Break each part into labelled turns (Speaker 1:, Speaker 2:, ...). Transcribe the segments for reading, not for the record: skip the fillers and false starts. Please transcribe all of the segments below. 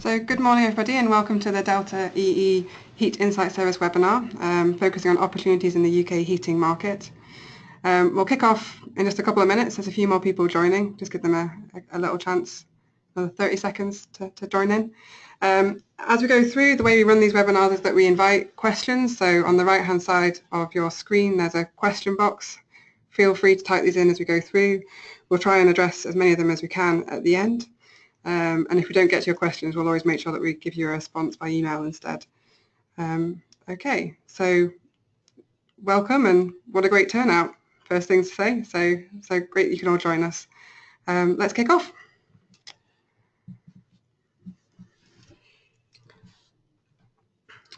Speaker 1: So good morning everybody and welcome to the Delta EE Heat Insight Service webinar focusing on opportunities in the UK heating market. We'll kick off in just a couple of minutes. There's a few more people joining. Just give them a little chance, another 30 seconds to join in. As we go through, the way we run these webinars is that we invite questions. So on the right hand side of your screen there's a question box. Feel free to type these in as we go through. We'll try and address as many of them as we can at the end. And if we don't get to your questions, we'll always make sure that we give you a response by email instead. Okay, so welcome and what a great turnout. First things to say, so great you can all join us. Let's kick off.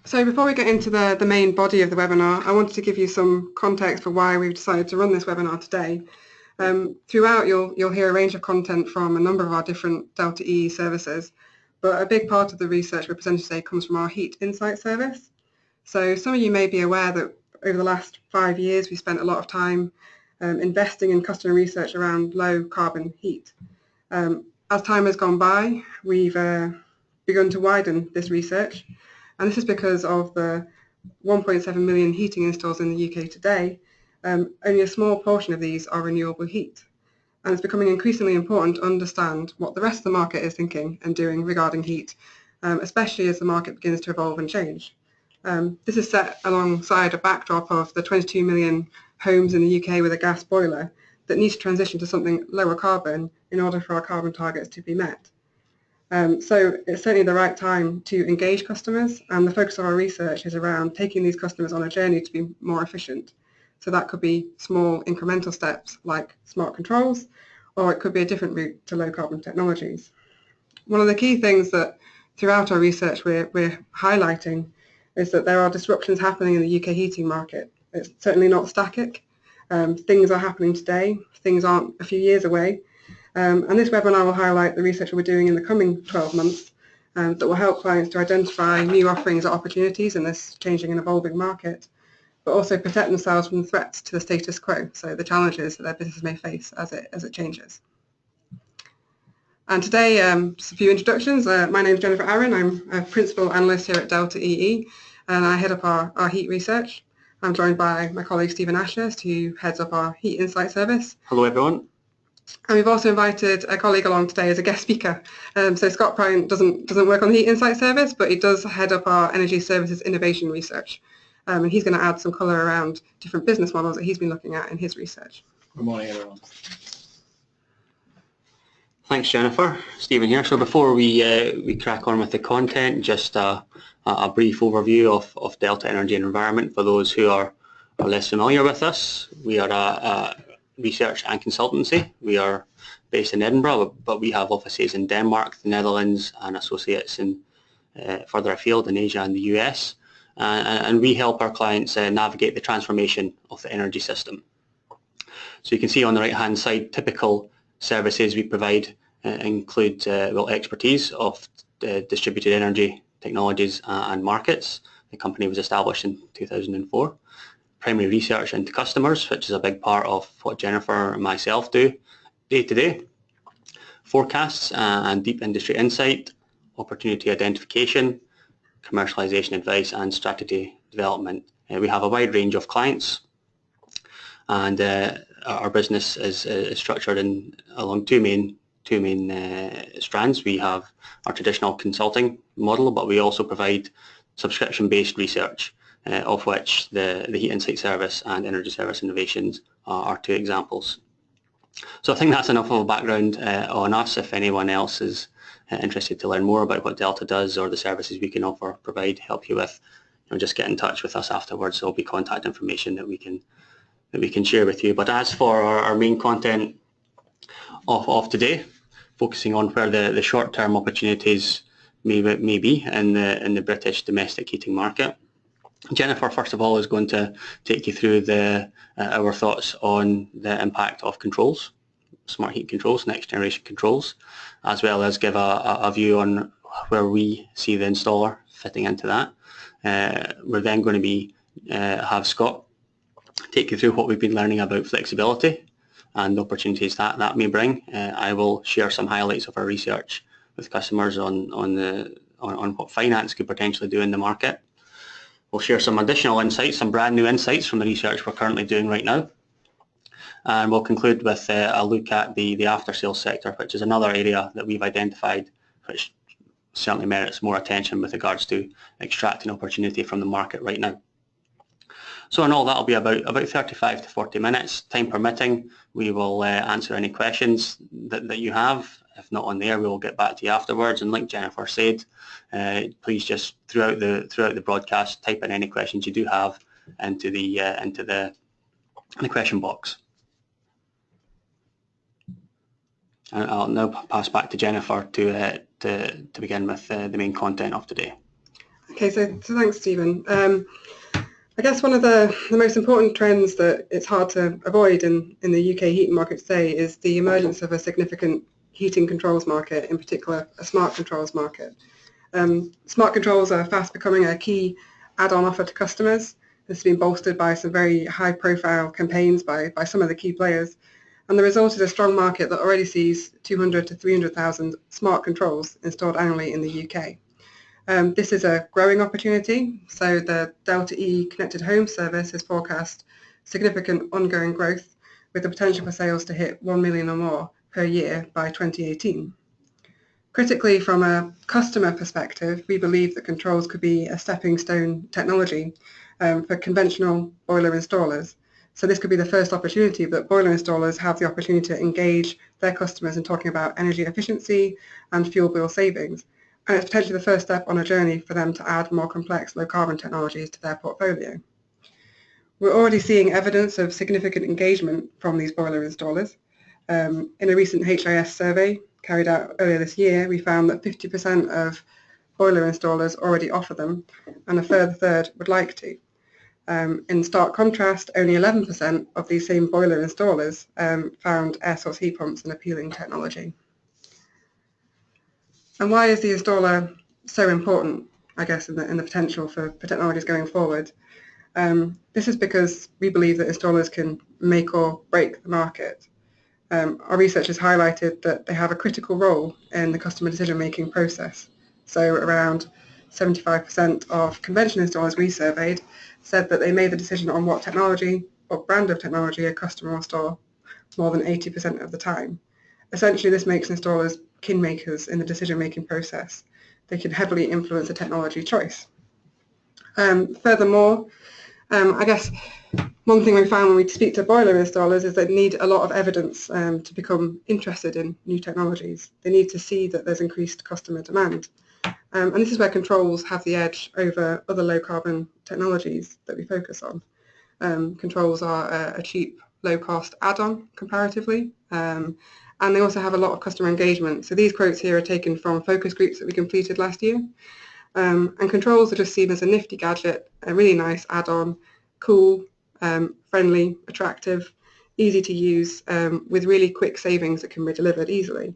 Speaker 1: So before we get into the main body of the webinar, I wanted to give you some context for why we've decided to run this webinar today. Throughout, you'll hear a range of content from a number of our different Delta EE services, but a big part of the research we're presenting today comes from our Heat Insight service. So some of you may be aware that over the last 5 years we spent a lot of time investing in customer research around low carbon heat. As time has gone by, we've begun to widen this research, and this is because of the 1.7 million heating installs in the UK today. Only a small portion of these are renewable heat, and it's becoming increasingly important to understand what the rest of the market is thinking and doing regarding heat, especially as the market begins to evolve and change. This is set alongside a backdrop of the 22 million homes in the UK with a gas boiler that needs to transition to something lower carbon in order for our carbon targets to be met. So it's certainly the right time to engage customers, and the focus of our research is around taking these customers on a journey to be more efficient. So that could be small incremental steps like smart controls, or it could be a different route to low carbon technologies. One of the key things that throughout our research we're highlighting is that there are disruptions happening in the UK heating market. It's certainly not static. Things are happening today. Things aren't a few years away. And this webinar will highlight the research we're doing in the coming 12 months that will help clients to identify new offerings or opportunities in this changing and evolving market, but also protect themselves from the threats to the status quo, so the challenges that their business may face as it changes. And today, just a few introductions. My name is Jennifer Aaron. I'm a Principal Analyst here at Delta EE, and I head up our heat research. I'm joined by my colleague Stephen Ashurst, who heads up our Heat Insight service.
Speaker 2: Hello everyone.
Speaker 1: And we've also invited a colleague along today as a guest speaker. So Scott Bryant doesn't work on the Heat Insight service, but he does head up our Energy Services Innovation Research. And he's going to add some colour around different business models that he's been looking at in his research.
Speaker 3: Good morning, everyone.
Speaker 2: Thanks, Jennifer. Stephen here. So before we crack on with the content, just a brief overview of Delta Energy and Environment for those who are less familiar with us. We are a research and consultancy. We are based in Edinburgh, but we have offices in Denmark, the Netherlands, and associates in further afield in Asia and the US. And we help our clients navigate the transformation of the energy system. So you can see on the right hand side, typical services we provide include expertise of distributed energy technologies and markets. The company was established in 2004. Primary research into customers, which is a big part of what Jennifer and myself do day to day. Forecasts and deep industry insight, opportunity identification, commercialization advice and strategy development. We have a wide range of clients, and our business is structured along two main strands. We have our traditional consulting model, but we also provide subscription-based research, of which the Heat Insight Service and Energy Service Innovations are two examples. So I think that's enough of a background on us. If anyone else is interested to learn more about what Delta does or the services we can help you with, just get in touch with us afterwards. There'll be contact information that we can share with you. But as for our main content of today, focusing on where the short-term opportunities may be in the British domestic heating market, Jennifer, first of all, is going to take you through our thoughts on the impact of controls, smart heat controls, next generation controls, as well as give a view on where we see the installer fitting into that. We're then going to have Scott take you through what we've been learning about flexibility and the opportunities that may bring. I will share some highlights of our research customers on what finance could potentially do in the market. We'll share some additional insights, some brand new insights from the research we're currently doing right now. And we'll conclude with a look at the after-sales sector, which is another area that we've identified which certainly merits more attention with regards to extracting opportunity from the market right now. So in all, that'll be about 35 to 40 minutes. Time permitting, we will answer any questions that you have. If not on there, we will get back to you afterwards. And like Jennifer said, please just throughout the broadcast, type in any questions you do have into the question box. And I'll now pass back to Jennifer to begin with the main content of today.
Speaker 1: Okay, so thanks, Stephen. I guess one of the most important trends that it's hard to avoid in the UK heating market today is the emergence of a significant heating controls market, in particular a smart controls market. Smart controls are fast becoming a key add-on offer to customers. This has been bolstered by some very high-profile campaigns by some of the key players, and the result is a strong market that already sees 200 to 300,000 smart controls installed annually in the UK. This is a growing opportunity, so the Delta E Connected Home service has forecast significant ongoing growth with the potential for sales to hit 1 million or more per year by 2018. Critically, from a customer perspective, we believe that controls could be a stepping stone technology for conventional boiler installers. So this could be the first opportunity that boiler installers have the opportunity to engage their customers in talking about energy efficiency and fuel bill savings. And it's potentially the first step on a journey for them to add more complex low-carbon technologies to their portfolio. We're already seeing evidence of significant engagement from these boiler installers. In a recent HIS survey carried out earlier this year, we found that 50% of boiler installers already offer them, and a further third would like to. In stark contrast, only 11% of these same boiler installers found air source heat pumps an appealing technology. And why is the installer so important, I guess, in the potential for technologies going forward? This is because we believe that installers can make or break the market. Our research has highlighted that they have a critical role in the customer decision-making process. So around 75% of conventional installers we surveyed said that they made the decision on what technology or brand of technology a customer will store more than 80% of the time. Essentially, this makes installers kingmakers in the decision-making process. They can heavily influence the technology choice. Furthermore, I guess one thing we found when we speak to boiler installers is they need a lot of evidence to become interested in new technologies. They need to see that there's increased customer demand. And this is where controls have the edge over other low-carbon technologies that we focus on. Controls are a cheap, low-cost add-on comparatively, and they also have a lot of customer engagement. So these quotes here are taken from focus groups that we completed last year. And controls are just seen as a nifty gadget, a really nice add-on, cool, friendly, attractive, easy to use, with really quick savings that can be delivered easily.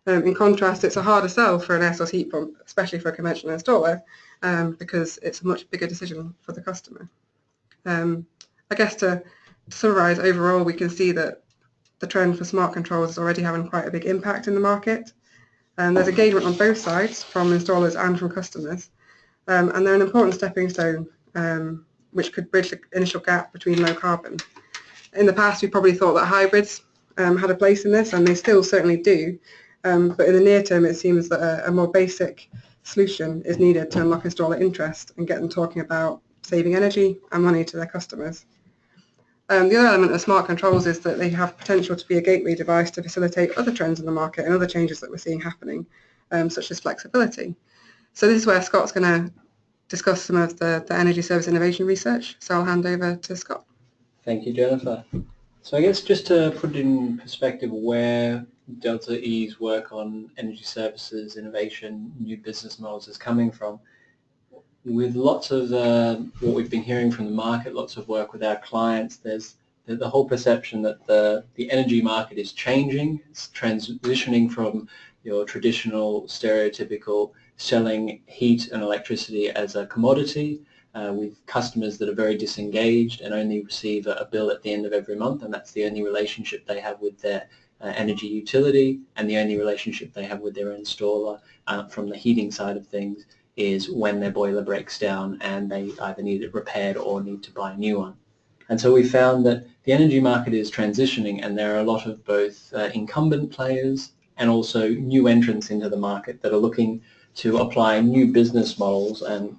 Speaker 1: In contrast, it's a harder sell for an air source heat pump, especially for a conventional installer, because it's a much bigger decision for the customer. I guess to summarise, overall, we can see that the trend for smart controls is already having quite a big impact in the market. There's engagement on both sides, from installers and from customers, and they're an important stepping stone which could bridge the initial gap between low carbon. In the past, we probably thought that hybrids had a place in this, and they still certainly do, but in the near term, it seems that a more basic solution is needed to unlock installer interest and get them talking about saving energy and money to their customers. The other element of smart controls is that they have potential to be a gateway device to facilitate other trends in the market and other changes that we're seeing happening, such as flexibility. So this is where Scott's going to discuss some of the energy service innovation research. So I'll hand over to Scott.
Speaker 3: Thank you, Jennifer. So I guess just to put it in perspective where Delta E's work on energy services, innovation, new business models is coming from, with lots of what we've been hearing from the market, lots of work with our clients, there's the whole perception that the energy market is changing. It's transitioning from your traditional stereotypical selling heat and electricity as a commodity with customers that are very disengaged and only receive a bill at the end of every month, and that's the only relationship they have with their energy utility, and the only relationship they have with their installer from the heating side of things is when their boiler breaks down and they either need it repaired or need to buy a new one. And so we found that the energy market is transitioning, and there are a lot of both incumbent players and also new entrants into the market that are looking to apply new business models, and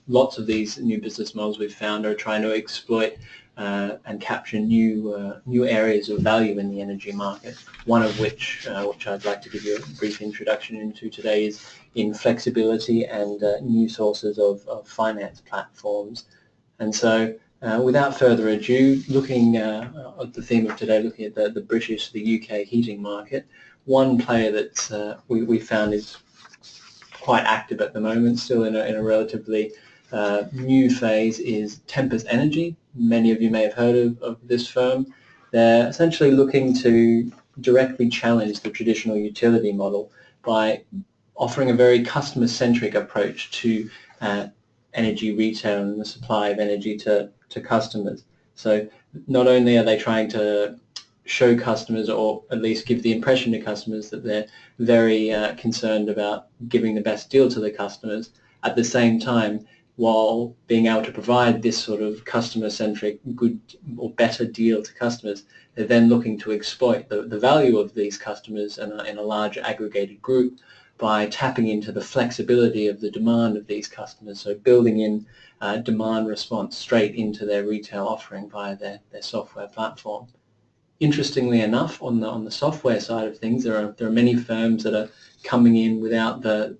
Speaker 3: lots of these new business models we've found are trying to exploit and capture new areas of value in the energy market. One of which I'd like to give you a brief introduction into today is in flexibility and new sources of finance platforms. And so without further ado, looking at the theme of today, looking at the British, the UK heating market, one player that we found is quite active at the moment, still in a relatively new phase, is Tempest Energy. Many of you may have heard of this firm. They're essentially looking to directly challenge the traditional utility model by offering a very customer-centric approach to energy retail and the supply of energy to customers. So not only are they trying to show customers, or at least give the impression to customers, that they're very concerned about giving the best deal to the customers, at the same time, while being able to provide this sort of customer-centric good or better deal to customers, they're then looking to exploit the value of these customers in a large aggregated group by tapping into the flexibility of the demand of these customers, so building in demand response straight into their retail offering via their software platform. Interestingly enough, on the software side of things, there are many firms that are coming in without the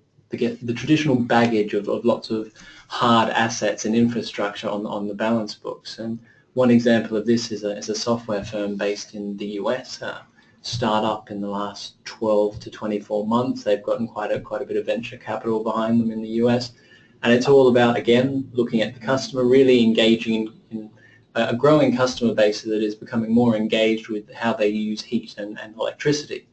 Speaker 3: traditional baggage of lots of hard assets and infrastructure on the balance books. And one example of this is a software firm based in the US, startup in the last 12 to 24 months. They've gotten quite a bit of venture capital behind them in the US, and it's all about, again, looking at the customer, really engaging in a growing customer base that is becoming more engaged with how they use heat and electricity,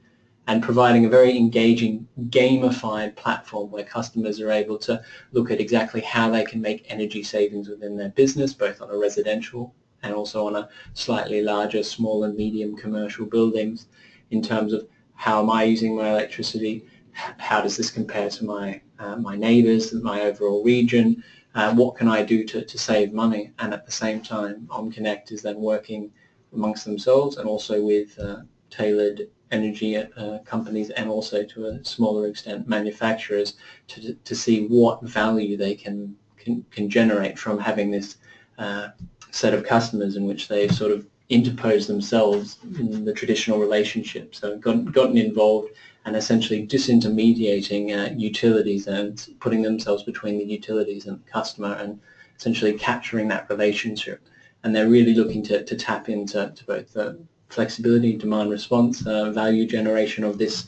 Speaker 3: and providing a very engaging gamified platform where customers are able to look at exactly how they can make energy savings within their business, both on a residential and also on a slightly larger, small and medium commercial buildings, in terms of how am I using my electricity, how does this compare to my neighbours, my overall region, what can I do to save money. And at the same time, OnConnect is then working amongst themselves and also with tailored energy companies, and also to a smaller extent manufacturers, to see what value they can generate from having this set of customers in which they've sort of interposed themselves in the traditional relationship. So gotten involved and essentially disintermediating utilities and putting themselves between the utilities and the customer, and essentially capturing that relationship. And they're really looking to tap into both the flexibility, demand response, value generation of this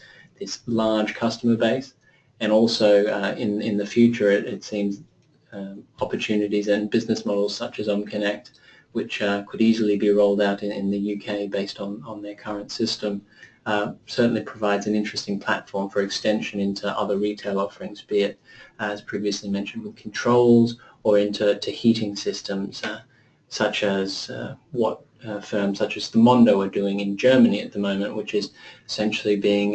Speaker 3: large customer base, and also in the future it seems opportunities and business models such as OnConnect, which could easily be rolled out in the UK based on their current system, certainly provides an interesting platform for extension into other retail offerings, be it, as previously mentioned, with controls, or into heating systems, such as what firms such as the Mondo are doing in Germany at the moment, which is essentially being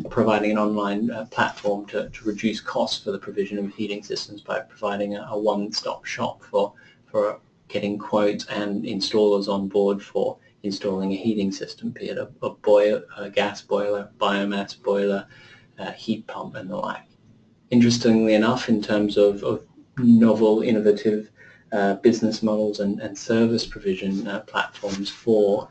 Speaker 3: providing an online platform to reduce costs for the provision of heating systems by providing a one-stop shop for getting quotes and installers on board for installing a heating system, be it a gas boiler, biomass boiler, heat pump and the like. Interestingly enough, in terms of novel, innovative business models and service provision platforms for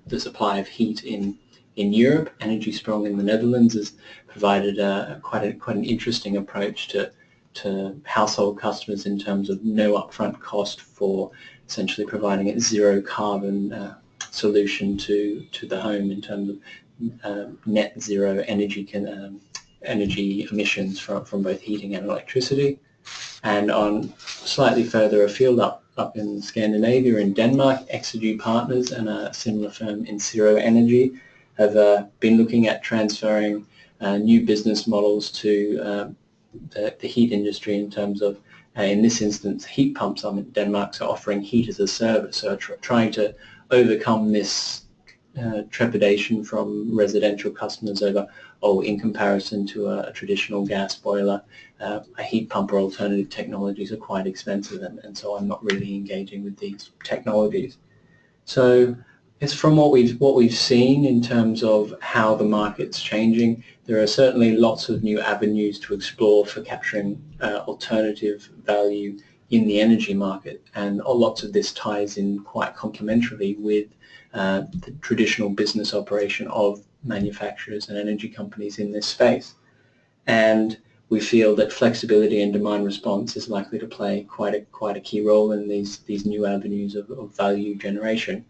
Speaker 3: the supply of heat in Europe, Energy Strong in the Netherlands has provided quite an interesting approach to household customers in terms of no upfront cost for essentially providing a zero carbon solution to the home in terms of net zero energy emissions from both heating and electricity. And on slightly further afield, up in Scandinavia, in Denmark, Exergy Partners and a similar firm in Zero Energy have been looking at transferring new business models to the heat industry in terms of, in this instance, heat pumps in Denmark, so offering heat as a service, so trying to overcome this trepidation from residential customers over, in comparison to a traditional gas boiler, a heat pump or alternative technologies are quite expensive, and so I'm not really engaging with these technologies. So it's from what we've seen in terms of how the market's changing. There are certainly lots of new avenues to explore for capturing alternative value in the energy market, and lots of this ties in quite complementarily with the traditional business operation of manufacturers and energy companies in this space. And we feel that flexibility and demand response is likely to play quite a key role in these new avenues of value generation.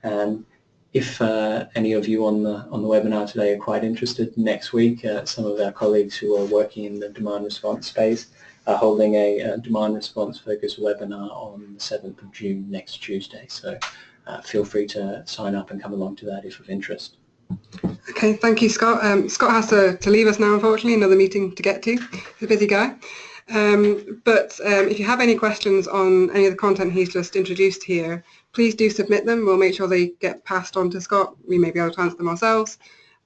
Speaker 3: And if any of you on the webinar today are quite interested, next week some of our colleagues who are working in the demand response space are holding a demand response focused webinar on the 7th of June, next Tuesday. So feel free to sign up and come along to that if of interest.
Speaker 1: Okay, thank you, Scott. Scott has to leave us now, unfortunately, another meeting to get to. He's a busy guy. But if you have any questions on any of the content he's just introduced here, please do submit them. We'll make sure they get passed on to Scott. We may be able to answer them ourselves.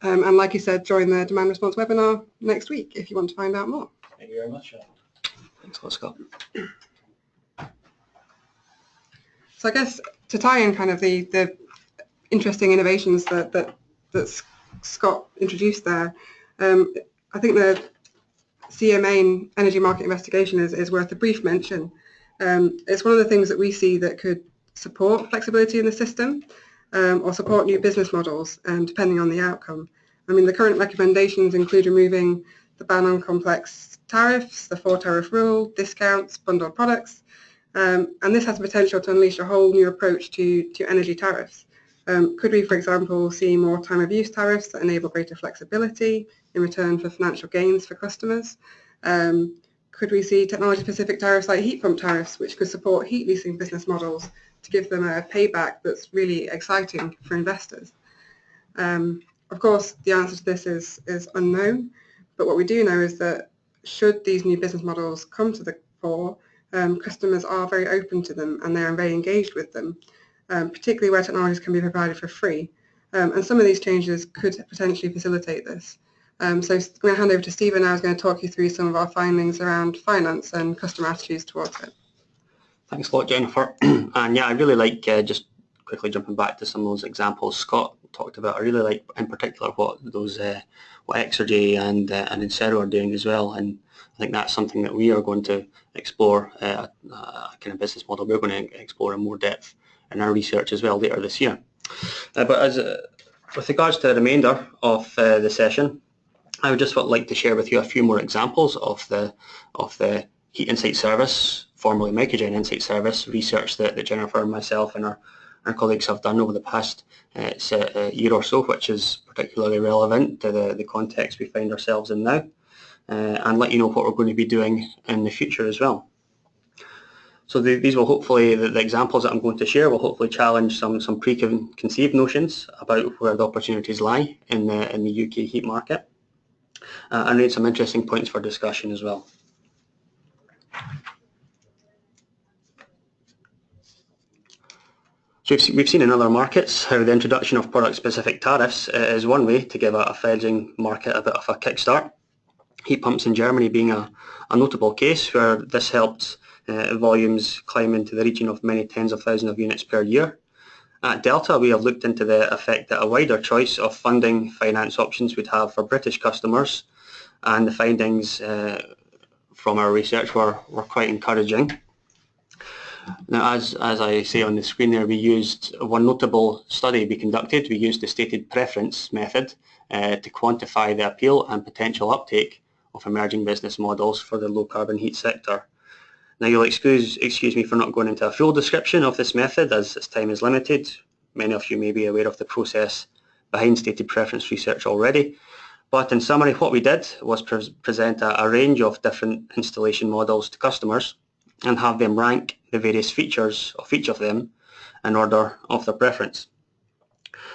Speaker 1: And like you said, join the demand response webinar next week if you want to find out more.
Speaker 3: Thank you very much.
Speaker 2: Thanks a lot, Scott.
Speaker 1: So I guess to tie in kind of the interesting innovations that Scott introduced there, I think the CMA and energy market investigation is worth a brief mention. It's one of the things that we see that could support flexibility in the system or support new business models, depending on the outcome. I mean, the current recommendations include removing the ban on complex tariffs, the 4-tariff rule, discounts, bundled products, and this has the potential to unleash a whole new approach to energy tariffs. Could we, for example, see more time of use tariffs that enable greater flexibility in return for financial gains for customers? Could we see technology-specific tariffs like heat pump tariffs, which could support heat leasing business models to give them a payback that's really exciting for investors? Of course, the answer to this is unknown, but what we do know is that should these new business models come to the fore, customers are very open to them and they are very engaged with them. Particularly where technologies can be provided for free. And some of these changes could potentially facilitate this. So I'm going to hand over to Stephen now, who's going to talk you through some of our findings around finance and customer attitudes towards it.
Speaker 2: Thanks a lot, Jennifer. And yeah, I really like, just quickly jumping back to some of those examples Scott talked about, I really like in particular what those what Exergy and Incero are doing as well. And I think that's something that we are going to explore, a kind of business model we're going to explore in more depth in our research as well later this year. But with regards to the remainder of the session, I would just like to share with you a few more examples of the Heat Insight Service, formerly Microgen Insight Service, research that Jennifer and myself and our colleagues have done over the past year or so, which is particularly relevant to the context we find ourselves in now, and let you know what we're going to be doing in the future as well. So these will hopefully, the examples that I'm going to share will hopefully challenge some preconceived notions about where the opportunities lie in the UK heat market, and raise some interesting points for discussion as well. So we've seen in other markets how the introduction of product-specific tariffs is one way to give a fledgling market a bit of a kickstart. Heat pumps in Germany being a notable case where this helped volumes climb into the region of many tens of thousands of units per year. At Delta, we have looked into the effect that a wider choice of funding finance options would have for British customers, and the findings from our research were quite encouraging. Now, as I say on the screen there, we used one notable study we conducted. We used the stated preference method to quantify the appeal and potential uptake of emerging business models for the low carbon heat sector. Now, you'll excuse me for not going into a full description of this method as time is limited. Many of you may be aware of the process behind stated preference research already. But in summary, what we did was present a range of different installation models to customers and have them rank the various features of each of them in order of their preference.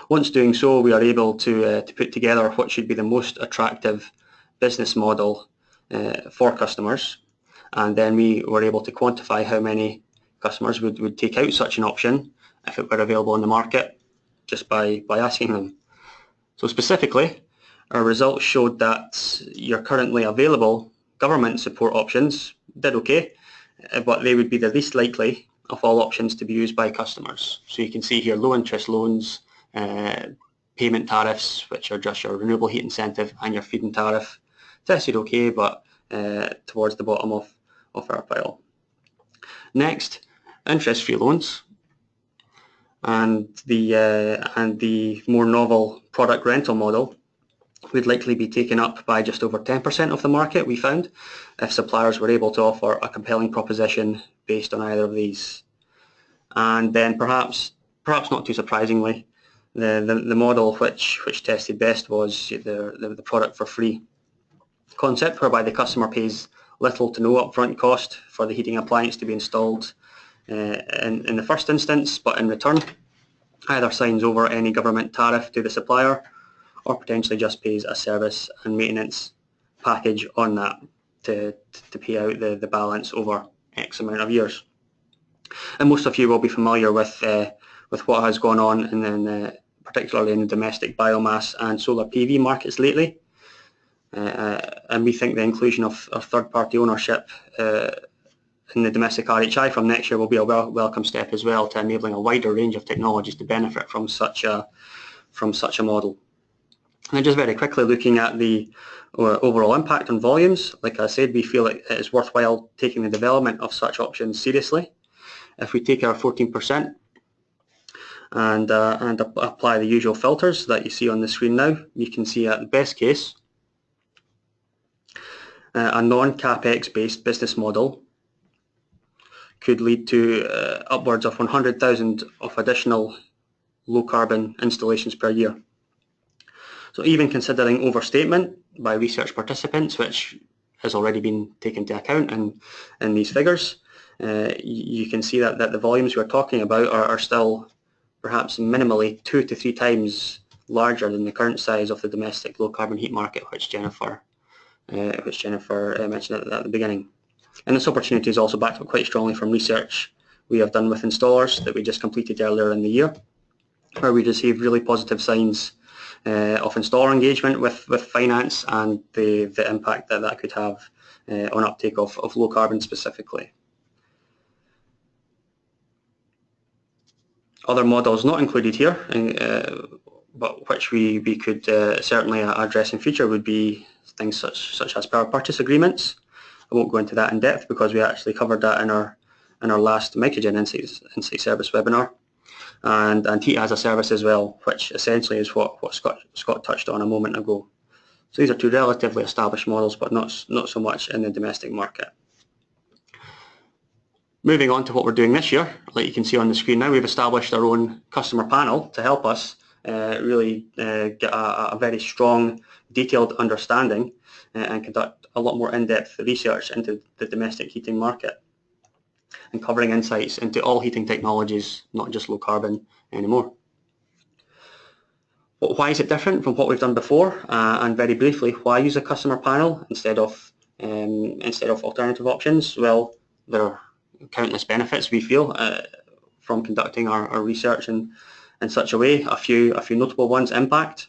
Speaker 2: Once doing so, we are able to put together what should be the most attractive business model for customers, and then we were able to quantify how many customers would take out such an option if it were available in the market, just by asking them. So specifically, our results showed that your currently available government support options did okay, but they would be the least likely of all options to be used by customers. So you can see here low interest loans, payment tariffs, which are just your renewable heat incentive, and your feed-in tariff. Tested okay, but towards the bottom of our pile. Next, interest-free loans, and the more novel product rental model would likely be taken up by just over 10% of the market, we found, if suppliers were able to offer a compelling proposition based on either of these. And then perhaps not too surprisingly, the model which tested best was the product for free concept, whereby the customer pays little to no upfront cost for the heating appliance to be installed in the first instance, but in return either signs over any government tariff to the supplier or potentially just pays a service and maintenance package on that to pay out the balance over X amount of years. And most of you will be familiar with what has gone on particularly in the domestic biomass and solar PV markets lately. And we think the inclusion of third-party ownership in the domestic RHI from next year will be a welcome step as well to enabling a wider range of technologies to benefit from such a model. And just very quickly looking at the overall impact on volumes, like I said, we feel it is worthwhile taking the development of such options seriously. If we take our 14% and apply the usual filters that you see on the screen now, you can see at the best case a non-capex based business model could lead to upwards of 100,000 of additional low carbon installations per year. So even considering overstatement by research participants, which has already been taken into account in these figures, you can see that the volumes we're talking about are still perhaps minimally 2 to 3 times larger than the current size of the domestic low carbon heat market, which Jennifer mentioned at the beginning. And this opportunity is also backed up quite strongly from research we have done with installers that we just completed earlier in the year, where we received really positive signs of installer engagement with finance and the impact that could have on uptake of low carbon specifically. Other models not included here, but which we could certainly address in future would be things such as power purchase agreements. I won't go into that in depth because we actually covered that in our last Microgen Insight Service webinar, and heat as a service as well, which essentially is what Scott touched on a moment ago. So these are 2 relatively established models, but not so much in the domestic market. Moving on to what we're doing this year, like you can see on the screen now, we've established our own customer panel to help us really get a very strong, detailed understanding and conduct a lot more in-depth research into the domestic heating market and covering insights into all heating technologies, not just low carbon anymore. But why is it different from what we've done before? And very briefly, why use a customer panel instead of alternative options? Well, there are countless benefits we feel from conducting our research in such a way. A few notable ones: impact.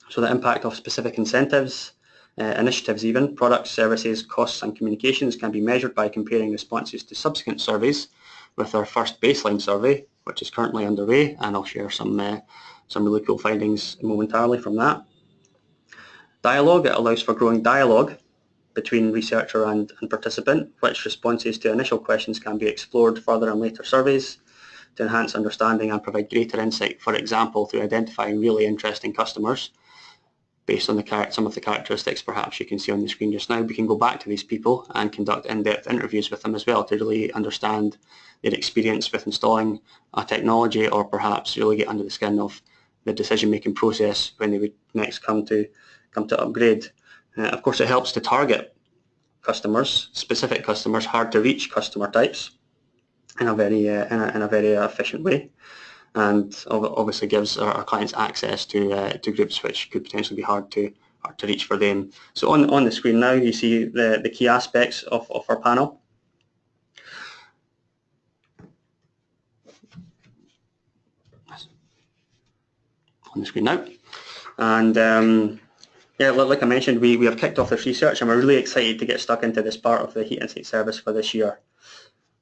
Speaker 2: So the impact of specific incentives, initiatives even, products, services, costs and communications can be measured by comparing responses to subsequent surveys with our first baseline survey, which is currently underway, and I'll share some really cool findings momentarily from that. Dialogue. It allows for growing dialogue between researcher and participant, which responses to initial questions can be explored further in later surveys to enhance understanding and provide greater insight, for example, through identifying really interesting customers based on some of the characteristics perhaps you can see on the screen just now. We can go back to these people and conduct in-depth interviews with them as well to really understand their experience with installing a technology, or perhaps really get under the skin of the decision-making process when they would next come to upgrade. Of course, it helps to target customers, specific customers, hard to reach customer types in a very efficient way, and obviously gives our clients access to groups which could potentially be hard to reach for them. So on the screen now you see the key aspects of our panel. on the screen now. And yeah, like I mentioned, we have kicked off this research and we're really excited to get stuck into this part of the heat insight service for this year.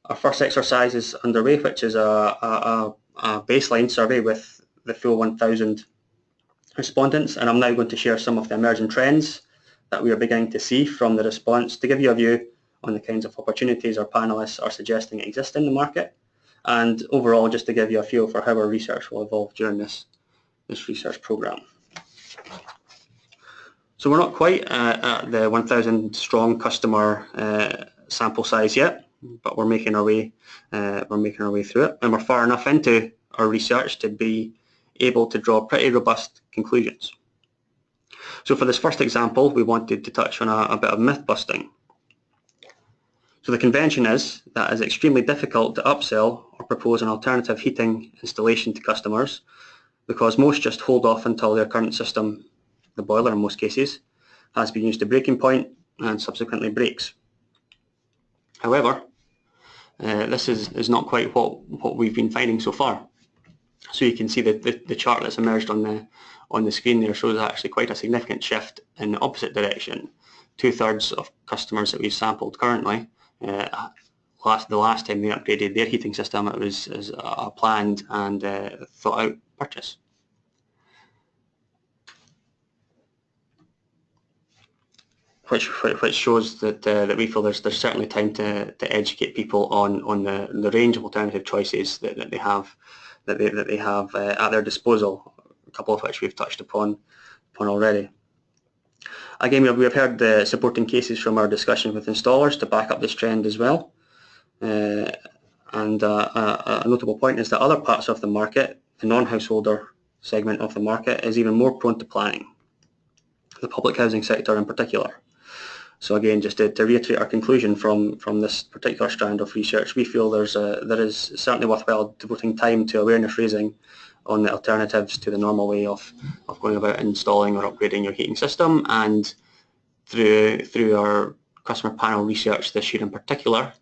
Speaker 2: Our first exercise is underway, which is a baseline survey with the full 1,000 respondents, and I'm now going to share some of the emerging trends that we are beginning to see from the response to give you a view on the kinds of opportunities our panellists are suggesting exist in the market, and overall just to give you a feel for how our research will evolve during this research programme. So we're not quite at the 1,000 strong customer sample size yet, but we're making our way through it, and we're far enough into our research to be able to draw pretty robust conclusions. So for this first example, we wanted to touch on a bit of myth busting. So the convention is that it's extremely difficult to upsell or propose an alternative heating installation to customers because most just hold off until their current system, the boiler in most cases, has been used to breaking point and subsequently breaks. However, this is not quite what we've been finding so far. So you can see that the chart that's emerged on the screen there shows actually quite a significant shift in the opposite direction. 2/3 of customers that we've sampled currently, the last time they upgraded their heating system, it was a planned and thought out purchase. Which shows that we feel there's certainly time to educate people on the range of alternative choices that they have at their disposal, a couple of which we've touched upon already. Again, we've heard the supporting cases from our discussion with installers to back up this trend as well. And a notable point is that other parts of the market, the non-householder segment of the market, is even more prone to planning, the public housing sector in particular. So again, just to reiterate our conclusion from this particular strand of research, we feel there is certainly worthwhile devoting time to awareness raising on the alternatives to the normal way of going about installing or upgrading your heating system. And through our customer panel research this year in particular,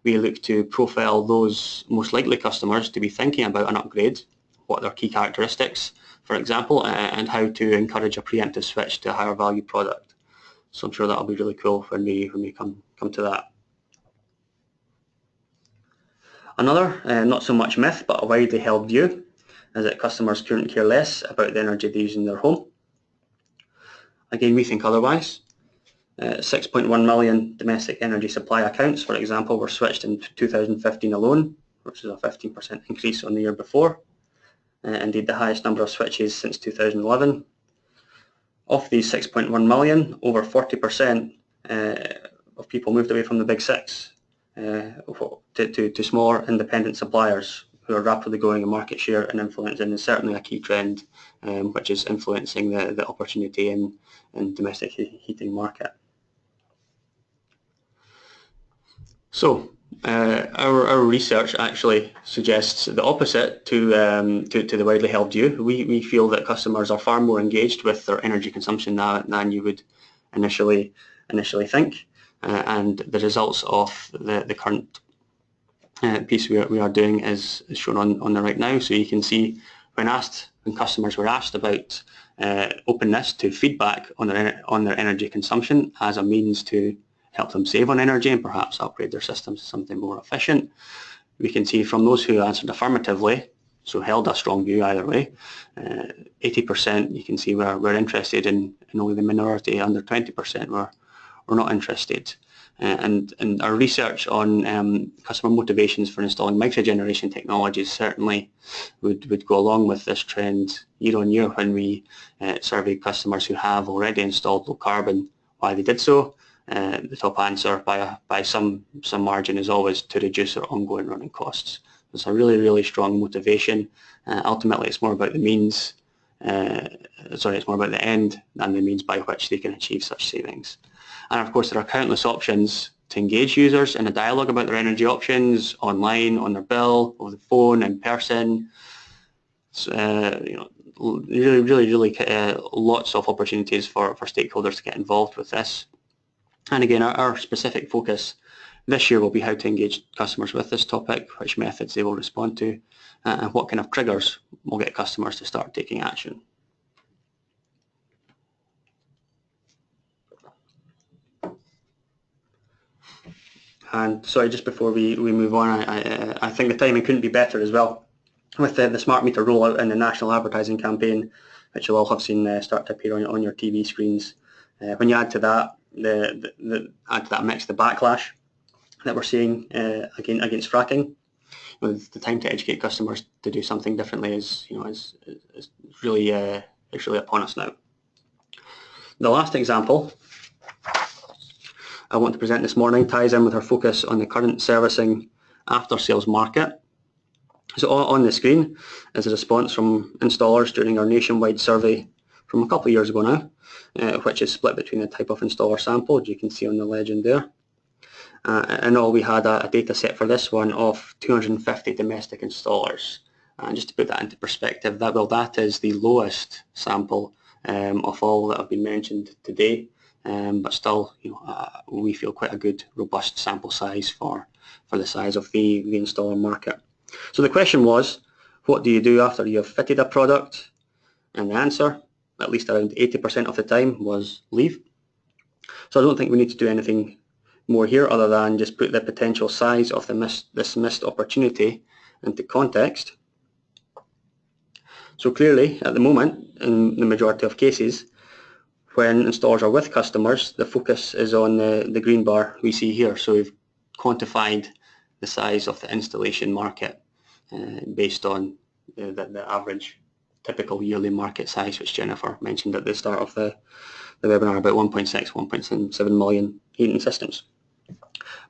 Speaker 2: we look to profile those most likely customers to be thinking about an upgrade, what are their key characteristics, for example, and how to encourage a preemptive switch to a higher value product. So I'm sure that'll be really cool when we come to that. Another, not so much myth, but a widely held view, is that customers couldn't care less about the energy they use in their home. Again, we think otherwise. 6.1 million domestic energy supply accounts, for example, were switched in 2015 alone, which is a 15% increase on the year before. Indeed, the highest number of switches since 2011. Of these 6.1 million, over 40% of people moved away from the big six to smaller independent suppliers who are rapidly growing in market share and influence, and is certainly a key trend which is influencing the opportunity in domestic heating market. So our research actually suggests the opposite to the widely held view. We feel that customers are far more engaged with their energy consumption now than you would initially think, and the results of the current piece we are doing is shown on the right now. So you can see when customers were asked about openness to feedback on their energy consumption as a means to help them save on energy and perhaps upgrade their systems to something more efficient, we can see from those who answered affirmatively, so held a strong view either way, 80% you can see we're interested in only the minority, under 20% were not interested. And our research on customer motivations for installing microgeneration technologies certainly would go along with this trend year on year when we surveyed customers who have already installed low carbon, why they did so. The top answer by some margin is always to reduce their ongoing running costs. It's a really strong motivation. Ultimately, it's more about the means. It's more about the end than the means by which they can achieve such savings. And of course, there are countless options to engage users in a dialogue about their energy options, online, on their bill, over the phone, in person. So, really lots of opportunities for stakeholders to get involved with this. And again, our specific focus this year will be how to engage customers with this topic, which methods they will respond to, and what kind of triggers will get customers to start taking action. And sorry, just before we move on, I think the timing couldn't be better as well with the smart meter rollout and the national advertising campaign, which you'll all have seen start to appear on your TV screens. When you add to that mix the backlash that we're seeing against fracking, the time to educate customers to do something differently is really upon us now. The last example I want to present this morning ties in with our focus on the current servicing after-sales market. So on the screen is a response from installers during our nationwide survey from a couple of years ago now, which is split between the type of installer sampled, you can see on the legend there. And all we had a data set for this one of 250 domestic installers. And just to put that into perspective, that is the lowest sample of all that have been mentioned today. But still, we feel quite a good, robust sample size for the size of the installer market. So the question was, what do you do after you have fitted a product? And the answer, at least around 80% of the time, was leave. So I don't think we need to do anything more here other than just put the potential size of this missed opportunity into context. So clearly, at the moment, in the majority of cases, when installers are with customers, the focus is on the green bar we see here. So we've quantified the size of the installation market based on the average typical yearly market size, which Jennifer mentioned at the start of the webinar, about 1.6, 1.7 million heating systems.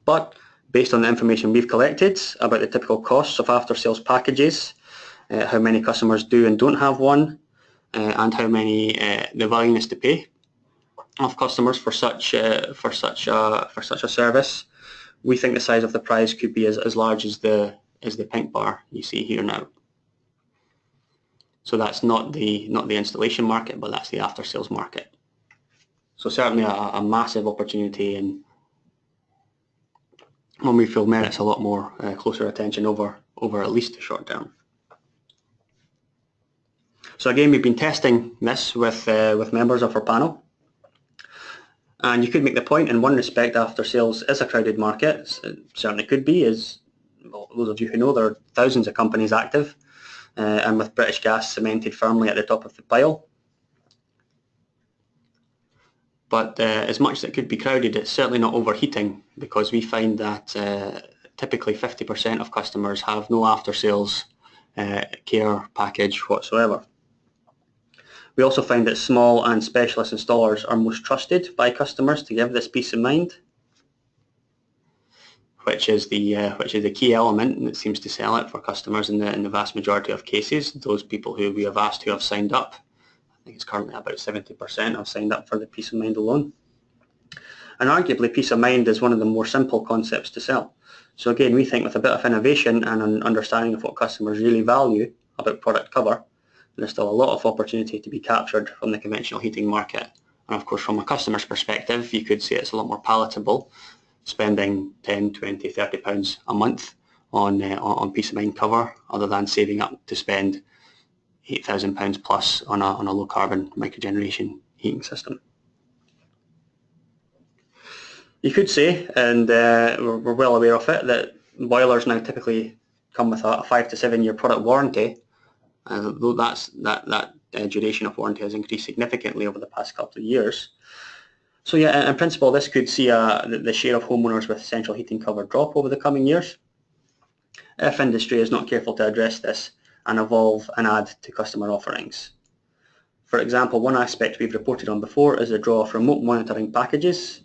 Speaker 2: But based on the information we've collected about the typical costs of after-sales packages, how many customers do and don't have one, and how many the willingness to pay of customers for such a service, we think the size of the prize could be as large as the pink bar you see here now. So that's not the installation market, but that's the after-sales market. So certainly a massive opportunity, and one we feel merits a lot more closer attention over at least the short term. So again, we've been testing this with members of our panel. And you could make the point, in one respect, after sales is a crowded market. It certainly could be, as well, those of you who know, there are thousands of companies active, and with British Gas cemented firmly at the top of the pile. But as much as it could be crowded, it's certainly not overheating, because we find that typically 50% of customers have no after-sales care package whatsoever. We also find that small and specialist installers are most trusted by customers to give this peace of mind, which is the key element that seems to sell it for customers in the vast majority of cases. Those people who we have asked who have signed up, I think it's currently about 70% have signed up for the peace of mind alone. And arguably, peace of mind is one of the more simple concepts to sell. So again, we think with a bit of innovation and an understanding of what customers really value about product cover, there's still a lot of opportunity to be captured from the conventional heating market. And of course, from a customer's perspective, you could say it's a lot more palatable spending 10, 20, 30 pounds a month on peace of mind cover, other than saving up to spend £8,000 plus on a low carbon microgeneration heating system. You could say, and we're well aware of it, that boilers now typically come with a 5 to 7 year product warranty. Though that duration of warranty has increased significantly over the past couple of years. So yeah, in principle, this could see the share of homeowners with central heating cover drop over the coming years, if industry is not careful to address this and evolve and add to customer offerings. For example, one aspect we've reported on before is the draw of remote monitoring packages,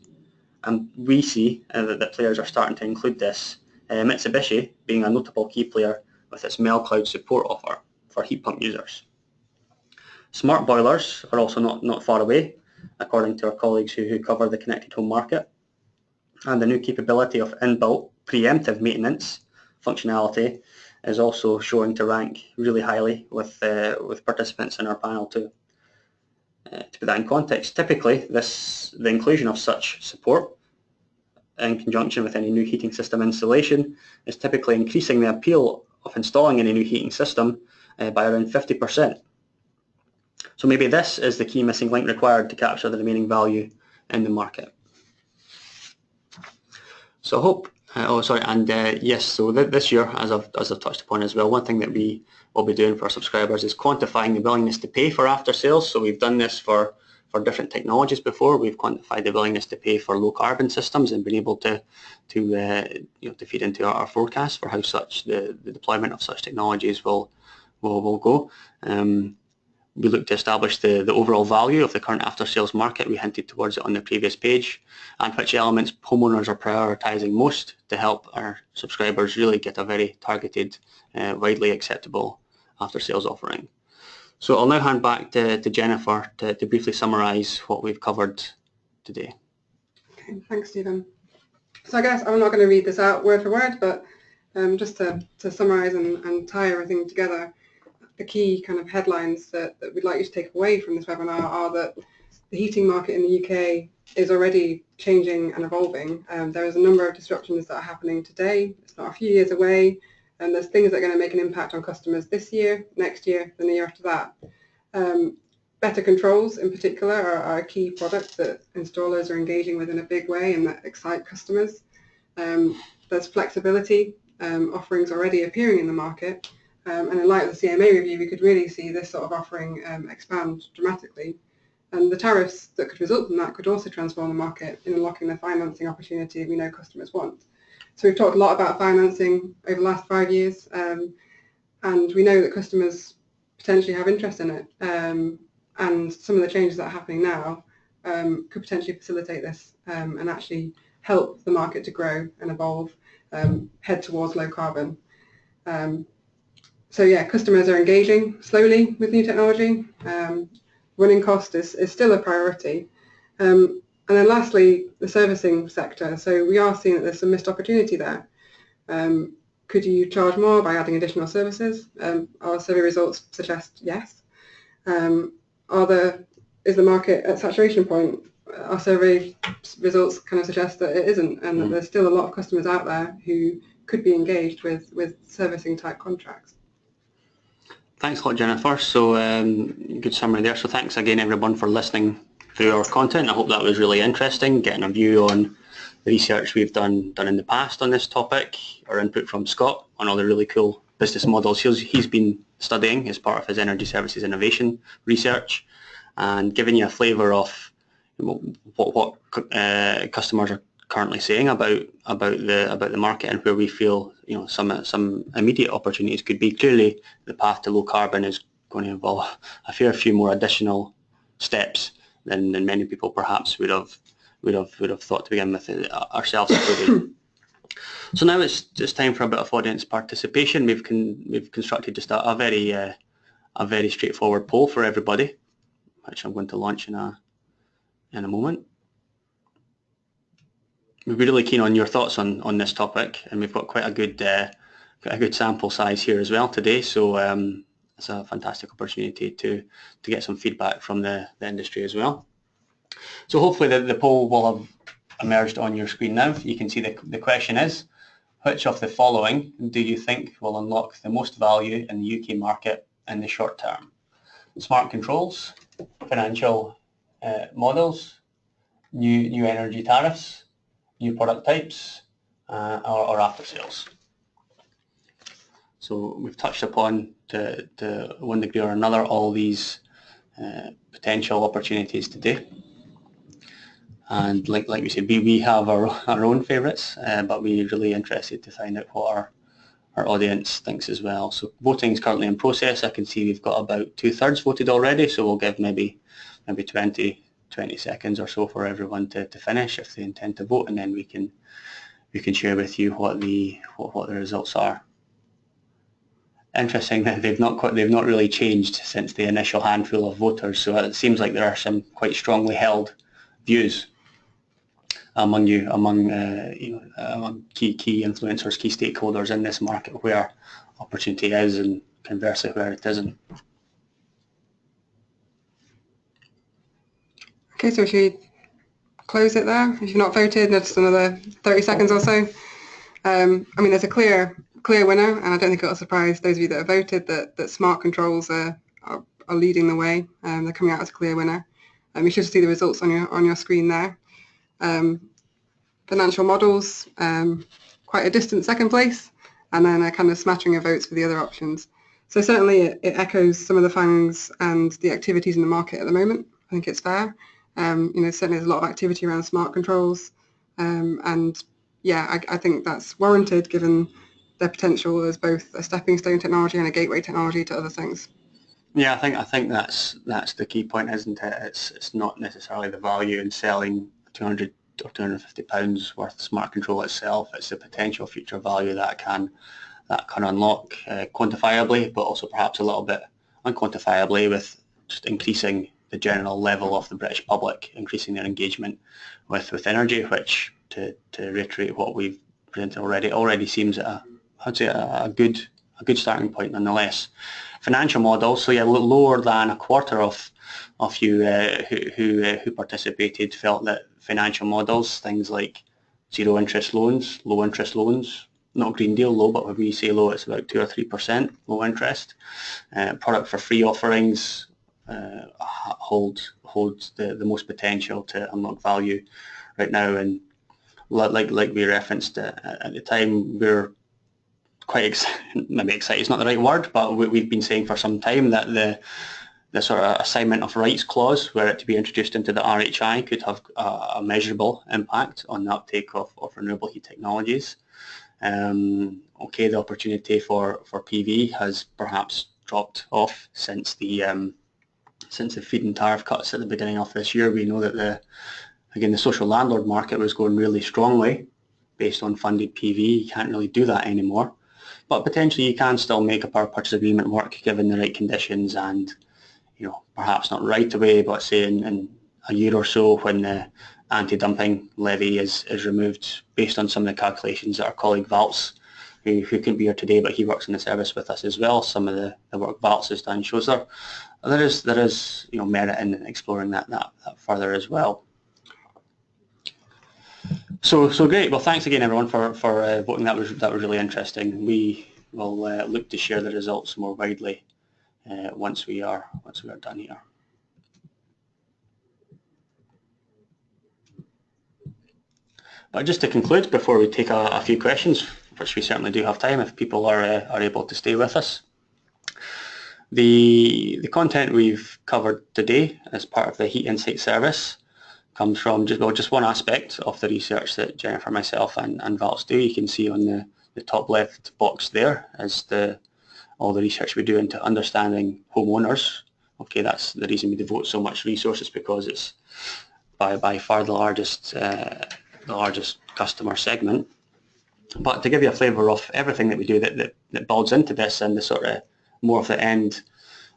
Speaker 2: and we see that players are starting to include this, Mitsubishi being a notable key player with its MailCloud support offer for heat pump users. Smart boilers are also not far away, according to our colleagues who cover the connected home market. And the new capability of inbuilt preemptive maintenance functionality is also showing to rank really highly with participants in our panel too. To put that in context, typically the inclusion of such support in conjunction with any new heating system installation is typically increasing the appeal of installing any new heating system by around 50%. So maybe this is the key missing link required to capture the remaining value in the market. So I hope Yes, so this year, as I've touched upon as well, one thing that we will be doing for our subscribers is quantifying the willingness to pay for after sales. So we've done this for different technologies before. We've quantified the willingness to pay for low carbon systems and been able to feed into our forecast for how the deployment of such technologies will go. We look to establish the overall value of the current after-sales market. We hinted towards it on the previous page, and which elements homeowners are prioritising most to help our subscribers really get a very targeted, widely acceptable after-sales offering. So I'll now hand back to Jennifer to briefly summarise what we've covered today.
Speaker 1: Okay, thanks, Stephen. So I guess I'm not going to read this out word for word, but just to summarise and tie everything together, the key kind of headlines that we'd like you to take away from this webinar are that the heating market in the UK is already changing and evolving. There is a number of disruptions that are happening today. It's not a few years away, and there's things that are going to make an impact on customers this year, next year, and the year after that. Better controls in particular are a key product that installers are engaging with in a big way and that excite customers. There's flexibility offerings already appearing in the market. And in light of the CMA review, we could really see this sort of offering expand dramatically. And the tariffs that could result from that could also transform the market in unlocking the financing opportunity we know customers want. So we've talked a lot about financing over the last 5 years, and we know that customers potentially have interest in it. And some of the changes that are happening now could potentially facilitate this and actually help the market to grow and evolve, head towards low carbon. So yeah, customers are engaging slowly with new technology. Running cost is still a priority. And then lastly, the servicing sector. So we are seeing that there's some missed opportunity there. Could you charge more by adding additional services? Our survey results suggest yes. Is the market at saturation point? Our survey results kind of suggest that it isn't, and that there's still a lot of customers out there who could be engaged with servicing type contracts.
Speaker 2: Thanks a lot, Jennifer. So good summary there. So thanks again, everyone, for listening through our content. I hope that was really interesting, getting a view on the research we've done in the past on this topic, our input from Scott on all the really cool business models he's been studying as part of his energy services innovation research, and giving you a flavour of what customers are currently saying about the market and where we feel some immediate opportunities could be. Clearly, the path to low carbon is going to involve a fair few more additional steps than many people perhaps would have thought to begin with, ourselves included. So now it's time for a bit of audience participation. We've constructed just a very straightforward poll for everybody, which I'm going to launch in a moment. We'd be really keen on your thoughts on this topic, and we've got quite a good sample size here as well today. So it's a fantastic opportunity to get some feedback from the industry as well. So hopefully the poll will have emerged on your screen now. You can see the question is, which of the following do you think will unlock the most value in the UK market in the short term? Smart controls, financial models, new energy tariffs, new product types, or after sales. So we've touched upon to one degree or another all these potential opportunities today. And like we said, we have our own favourites, but we're really interested to find out what our audience thinks as well. So voting is currently in process. I can see we've got about 2/3 voted already, so we'll give maybe 20 seconds or so for everyone to finish if they intend to vote, and then we can share with you what the results are. Interesting that they've not really changed since the initial handful of voters, so it seems like there are some quite strongly held views among key influencers, key stakeholders in this market where opportunity is, and conversely where it isn't. Okay, so should we close it there? If you've not voted, just another 30 seconds or so. I mean, there's a clear winner, and I don't think it'll surprise those of you that have voted that smart controls are leading the way. They're coming out as a clear winner. You should see the results on your screen there. Financial models,
Speaker 1: quite a distant second place, and then a kind of smattering of votes for the other options. So certainly it echoes some of the findings and the activities in the market at the moment. I think it's fair. Certainly there's a lot of activity around smart controls, and yeah, I think that's warranted given their potential as both a stepping stone technology and a gateway technology to other things.
Speaker 2: Yeah, I think that's the key point, isn't it? It's not necessarily the value in selling 200 or 250 pounds worth of smart control itself. It's the potential future value that can unlock quantifiably, but also perhaps a little bit unquantifiably with just increasing the general level of the British public, increasing their engagement with energy, which to reiterate what we've presented already seems I'd say a good starting point nonetheless. Financial models, so yeah, lower than a quarter of you who participated felt that financial models, things like zero interest loans, low interest loans, not green deal low, but when we say low, it's about 2 or 3% low interest. Product for free offerings holds the most potential to unlock value right now, and like we referenced at the time, we're quite maybe excited is not the right word, but we've been saying for some time that the sort of assignment of rights clause, were it to be introduced into the RHI, could have a measurable impact on the uptake of renewable heat technologies. Okay, the opportunity for PV has perhaps dropped off since the feed-in tariff cuts at the beginning of this year. We know that the social landlord market was going really strongly based on funded PV. You can't really do that anymore. But potentially you can still make a power purchase agreement work given the right conditions, and perhaps not right away, but say in a year or so when the anti-dumping levy is removed, based on some of the calculations that our colleague Valts, who couldn't be here today, but he works in the service with us as well, some of the work Valts has done shows there is merit in exploring that further as well. So great. Well, thanks again everyone for voting. That was really interesting. We will look to share the results more widely once we are done here. But just to conclude, before we take a few questions, which we certainly do have time if people are able to stay with us, the content we've covered today as part of the Heat Insight service comes from just one aspect of the research that Jennifer, myself and Valts do. You can see on the top left box there is all the research we do into understanding homeowners. Okay, that's the reason we devote so much resources, because it's by far the largest customer segment. But to give you a flavour of everything that we do that builds into this, and the sort of more of the end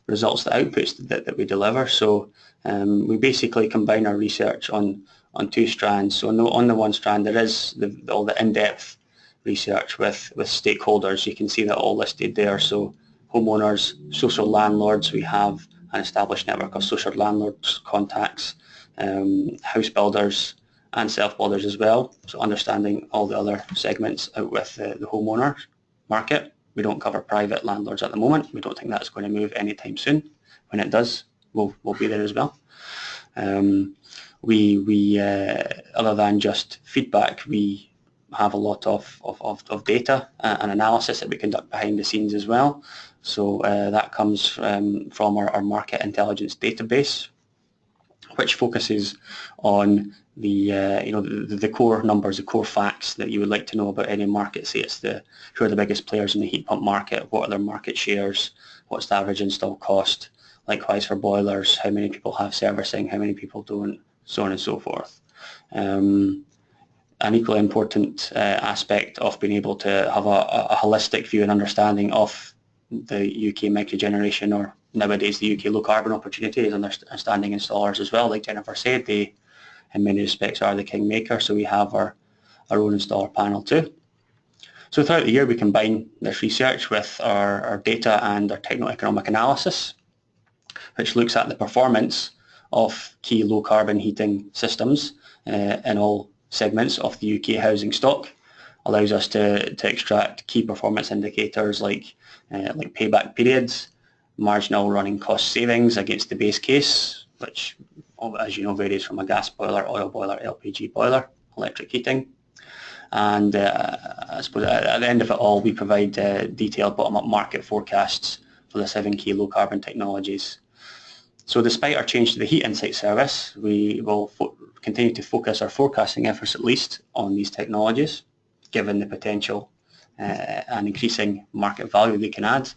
Speaker 2: results, the outputs that we deliver. So we basically combine our research on two strands. So on the one strand there is all the in-depth research with stakeholders. You can see that all listed there. So homeowners, social landlords, we have an established network of social landlords contacts, house builders and self-builders as well. So understanding all the other segments out with the homeowner market. We don't cover private landlords at the moment. We don't think that's going to move anytime soon. When it does, we'll be there as well. We other than just feedback, we have a lot of data and analysis that we conduct behind the scenes as well. So that comes from our market intelligence database, which focuses on the core numbers, the core facts that you would like to know about any market. Say it's who are the biggest players in the heat pump market, what are their market shares, what's the average install cost, likewise for boilers, how many people have servicing, how many people don't, so on and so forth. An equally important aspect of being able to have a holistic view and understanding of the UK microgeneration, or nowadays the UK low carbon opportunity, is understanding installers as well. Like Jennifer said, they in many respects are the kingmaker, so we have our own installer panel too. So throughout the year we combine this research with our data and our techno-economic analysis, which looks at the performance of key low carbon heating systems in all segments of the UK housing stock. Allows us to extract key performance indicators like payback periods, marginal running cost savings against the base case, which, as you know, varies from a gas boiler, oil boiler, LPG boiler, electric heating, And I suppose at the end of it all, we provide detailed bottom-up market forecasts for the 7 key low-carbon technologies. So despite our change to the Heat Insight service, we will continue to focus our forecasting efforts at least on these technologies, given the potential and increasing market value they can add.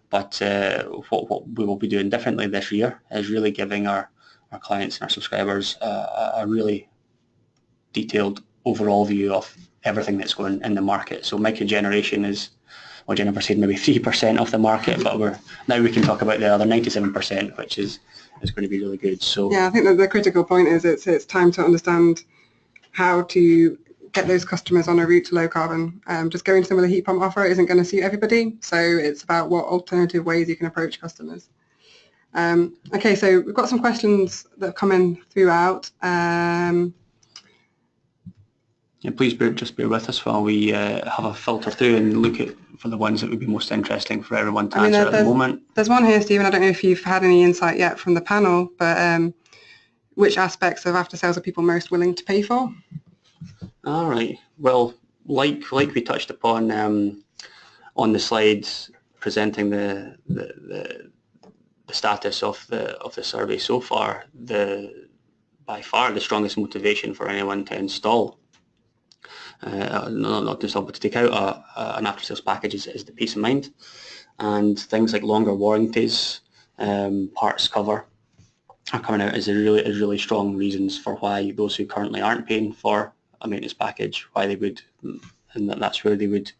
Speaker 2: But what we will be doing differently this year is really giving our clients and our subscribers a really detailed overall view of everything that's going in the market. So microgeneration is, well, Jennifer said maybe 3% of the market, but now we can talk about the other 97%, which is going to be really good. So
Speaker 1: yeah, I think that the critical point is it's time to understand how to get those customers on a route to low carbon. Just going to them with a heat pump offer isn't going to suit everybody, so it's about what alternative ways you can approach customers. Okay, so we've got some questions that have come in throughout.
Speaker 2: Yeah, please just bear with us while we have a filter through and look for the ones that would be most interesting for everyone to answer at the moment.
Speaker 1: There's one here, Stephen. I don't know if you've had any insight yet from the panel, but which aspects of after sales are people most willing to pay for?
Speaker 2: All right. Well, like we touched upon on the slides presenting the status of the survey so far, by far the strongest motivation for anyone to install, not to install, but to take out an after-sales package is the peace of mind, and things like longer warranties, parts cover are coming out as really strong reasons for why those who currently aren't paying for a maintenance package, why they would, and that's where they would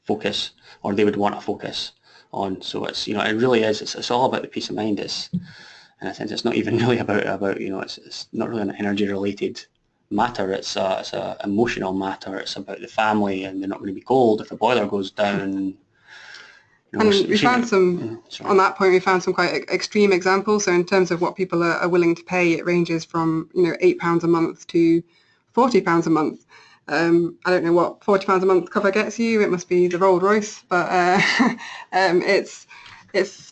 Speaker 2: focus, or they would want to focus on. So it's, it really is, it's all about the peace of mind. It's, in a sense, it's not even really about it's not really an energy related matter. It's a emotional matter. It's about the family, and they're not going to be cold if the boiler goes down.
Speaker 1: And we found some, on that point, we found some quite extreme examples. So in terms of what people are willing to pay, it ranges from, £8 a month to £40 a month. I don't know what £40 a month cover gets you. It must be the Rolls Royce, but it's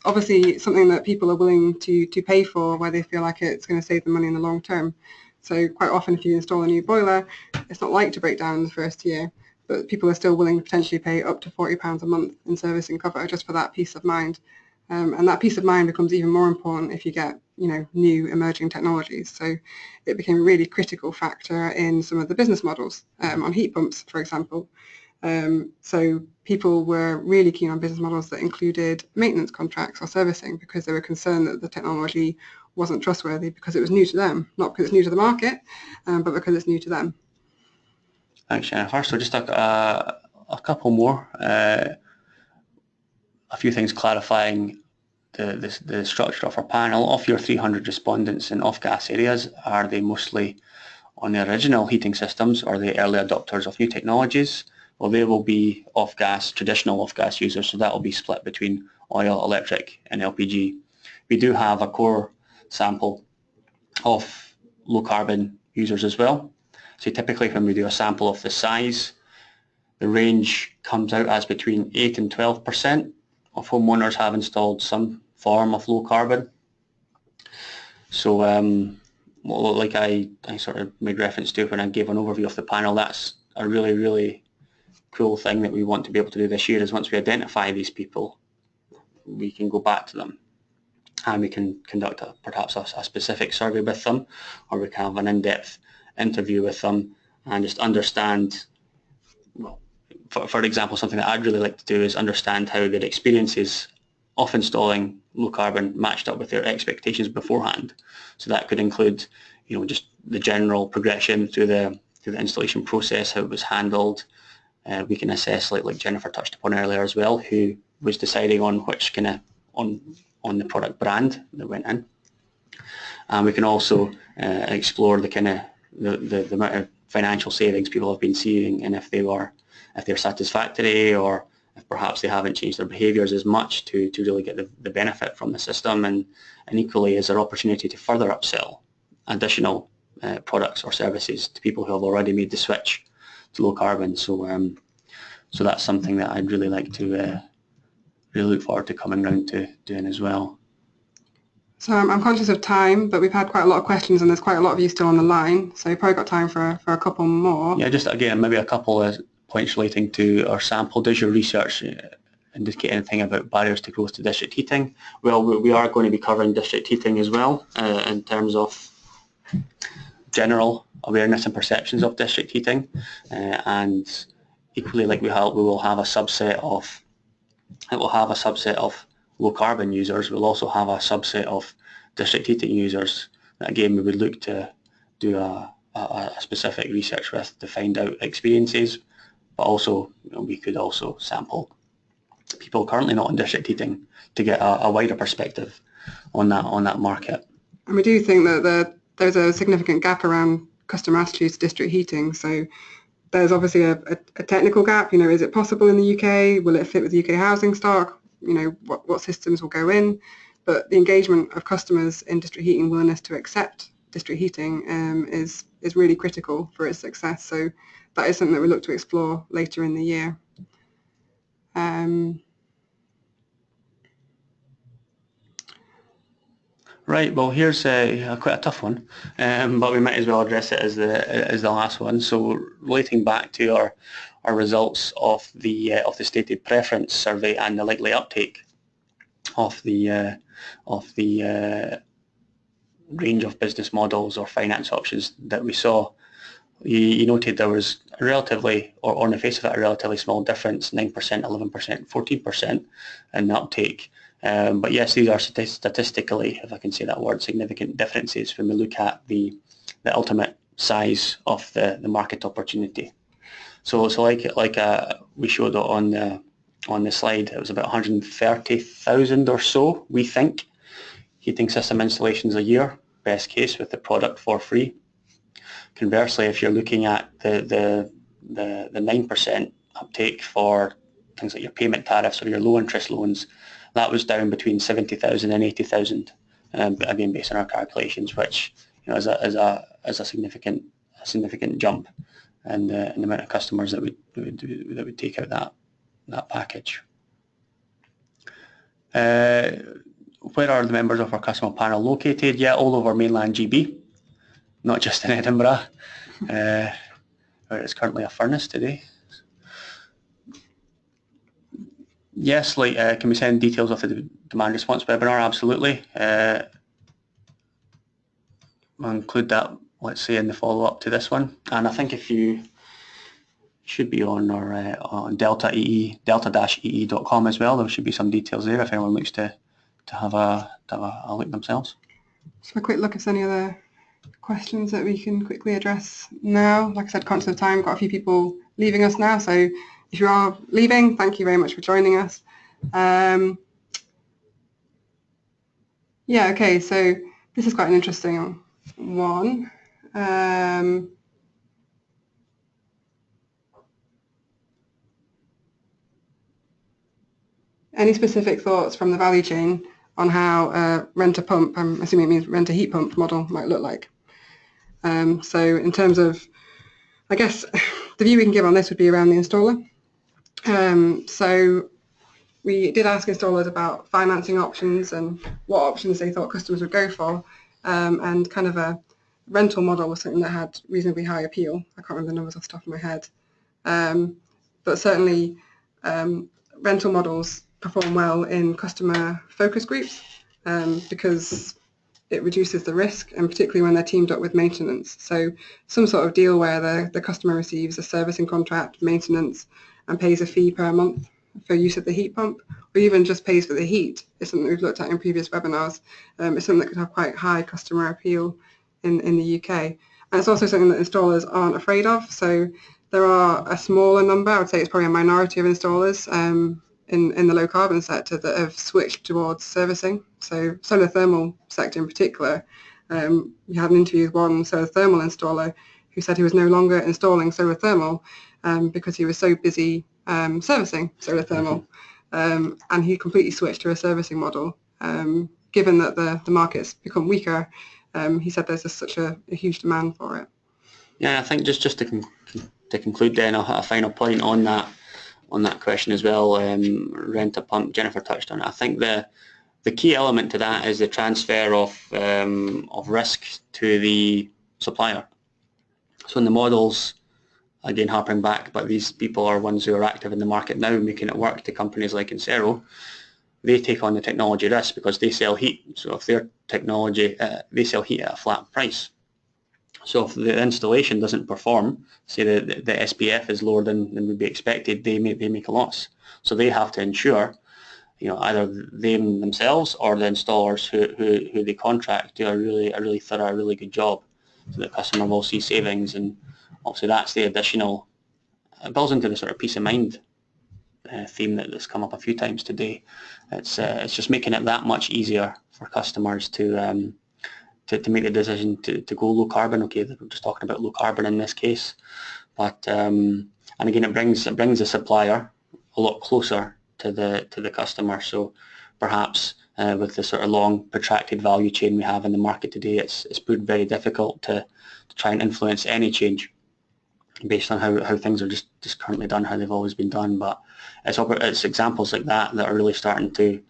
Speaker 1: obviously something that people are willing to pay for, where they feel like it's going to save them money in the long term. So quite often, if you install a new boiler, it's not like to break down in the first year, but people are still willing to potentially pay up to £40 a month in servicing cover just for that peace of mind. And that peace of mind becomes even more important if you get, new emerging technologies. So it became a really critical factor in some of the business models on heat pumps, for example. So people were really keen on business models that included maintenance contracts or servicing, because they were concerned that the technology wasn't trustworthy because it was new to them, not because it's new to the market, but because it's new to them.
Speaker 2: Thanks, Jennifer. So just a couple more. A few things clarifying the structure of our panel. Of your 300 respondents in off-gas areas, are they mostly on the original heating systems, or are they early adopters of new technologies? Well, they will be off-gas, traditional off-gas users, so that will be split between oil, electric and LPG. We do have a core sample of low-carbon users as well. So typically when we do a sample of the size, the range comes out as between 8 and 12% of homeowners have installed some form of low carbon. So like I sort of made reference to when I gave an overview of the panel, that's a really cool thing that we want to be able to do this year, is once we identify these people, we can go back to them and we can conduct perhaps a specific survey with them, or we can have an in-depth interview with them and just understand, well, for example, something that I'd really like to do is understand how their experiences of installing low carbon matched up with their expectations beforehand. So that could include, just the general progression through the installation process, how it was handled. We can assess, like Jennifer touched upon earlier as well, who was deciding on which on the product brand that went in. And we can also explore the amount of financial savings people have been seeing, and if they're satisfactory, or if perhaps they haven't changed their behaviours as much to really get the benefit from the system, and equally is there opportunity to further upsell additional products or services to people who have already made the switch to low carbon. So that's something that I'd really like to really look forward to coming round to doing as well.
Speaker 1: So I'm conscious of time, but we've had quite a lot of questions and there's quite a lot of you still on the line, so we've probably got time for a couple more.
Speaker 2: Yeah, just again, maybe a couple of points relating to our sample. Does your research indicate anything about barriers to growth to district heating? Well, we are going to be covering district heating as well in terms of general awareness and perceptions of district heating, and equally, like we will have a subset of low carbon users. We'll also have a subset of district heating users that again we would look to do a specific research with to find out experiences, but also we could also sample people currently not in district heating to get a wider perspective on that market.
Speaker 1: And we do think that there's a significant gap around customer attitudes to district heating. So there's obviously a technical gap. Is it possible in the UK? Will it fit with the UK housing stock? What systems will go in? But the engagement of customers in district heating, willingness to accept district heating is really critical for its success. So that is something that we look to explore later in the year.
Speaker 2: Right, well here's quite a tough one, but we might as well address it as the last one. So relating back to our results of the stated preference survey and the likely uptake of the range of business models or finance options that we saw, you noted there was a relatively, or on the face of it, a relatively small difference, 9%, 11%, 14% in the uptake. But yes, these are statistically, if I can say that word, significant differences when we look at the ultimate size of the market opportunity. So like we showed on the slide, it was about 130,000 or so, we think, heating system installations a year, best case, with the product for free. Conversely, if you're looking at the 9% uptake for things like your payment tariffs or your low interest loans, that was down between 70,000 and 80,000, again based on our calculations, which is a significant jump in the amount of customers that would take out that package. Where are the members of our customer panel located? Yeah, all over mainland GB, not just in Edinburgh, where it's currently a furnace today. Yes, can we send details of the demand response webinar? Absolutely. We'll include that, let's say, in the follow-up to this one. And I think if you should be on our on delta-ee.com as well, there should be some details there if anyone looks to have a look themselves.
Speaker 1: Just a quick look if there's any other questions that we can quickly address now. Like I said, conscious of time, got a few people leaving us now, so if you are leaving, thank you very much for joining us. Yeah, okay, so this is quite an interesting one. Any specific thoughts from the value chain on how rent-a-pump, I'm assuming it means rent-a-heat pump model, might look like? So in terms of, I guess, the view we can give on this would be around the installer. So we did ask installers about financing options and what options they thought customers would go for, and kind of a rental model was something that had reasonably high appeal. I can't remember the numbers off the top of my head, but certainly rental models perform well in customer focus groups because it reduces the risk, and particularly when they're teamed up with maintenance. So some sort of deal where the customer receives a servicing contract, maintenance, and pays a fee per month for use of the heat pump, or even just pays for the heat, is something we've looked at in previous webinars. It's something that could have quite high customer appeal in the UK. And it's also something that installers aren't afraid of. So there are a smaller number, I would say it's probably a minority of installers in the low carbon sector that have switched towards servicing. So solar thermal sector in particular, we had an interview with one solar thermal installer who said he was no longer installing solar thermal because he was so busy servicing solar thermal, and he completely switched to a servicing model. Given that the market's become weaker, he said there's just such a huge demand for it.
Speaker 2: Yeah, I think just to conclude then, a final point on that question as well, rent-a-pump, Jennifer touched on it. I think The key element to that is the transfer of risk to the supplier. So in the models, again harping back, but these people are ones who are active in the market now, making it work, to companies like Insero. They take on the technology risk because they sell heat. So if their technology, they sell heat at a flat price. So if the installation doesn't perform, say the SPF is lower than would be expected, they make a loss. So they have to ensure, either them themselves or the installers who they contract do a really thorough, a really good job, so the customer will see savings. And obviously that's the additional, it builds into the sort of peace of mind theme that's come up a few times today. It's just making it that much easier for customers to make the decision to go low carbon. Okay, we're just talking about low carbon in this case, but and again, it brings the supplier a lot closer to the customer. So perhaps with the sort of long protracted value chain we have in the market today, it's proved very difficult to try and influence any change based on how things are just currently done, how they've always been done. But it's examples like that are really starting to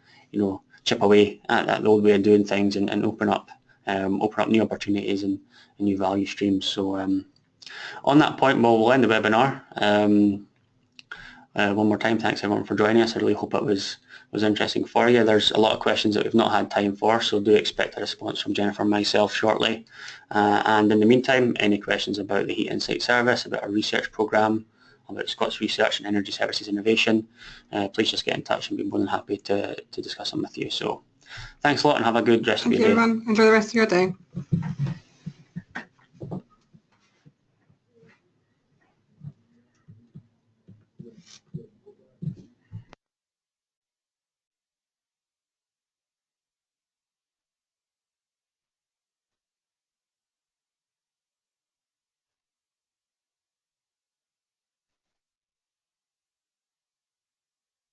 Speaker 2: chip away at the old way of doing things and open up new opportunities and new value streams. So on that point, we'll end the webinar. One more time, thanks everyone for joining us. I really hope it was interesting for you. There's a lot of questions that we've not had time for, so do expect a response from Jennifer and myself shortly. And in the meantime, any questions about the Heat Insight service, about our research programme, about Scott's research and energy services innovation, please just get in touch and be more than happy to discuss them with you. So thanks a lot and have a good rest of your day.
Speaker 1: Thank you, everyone. Enjoy the rest of your day.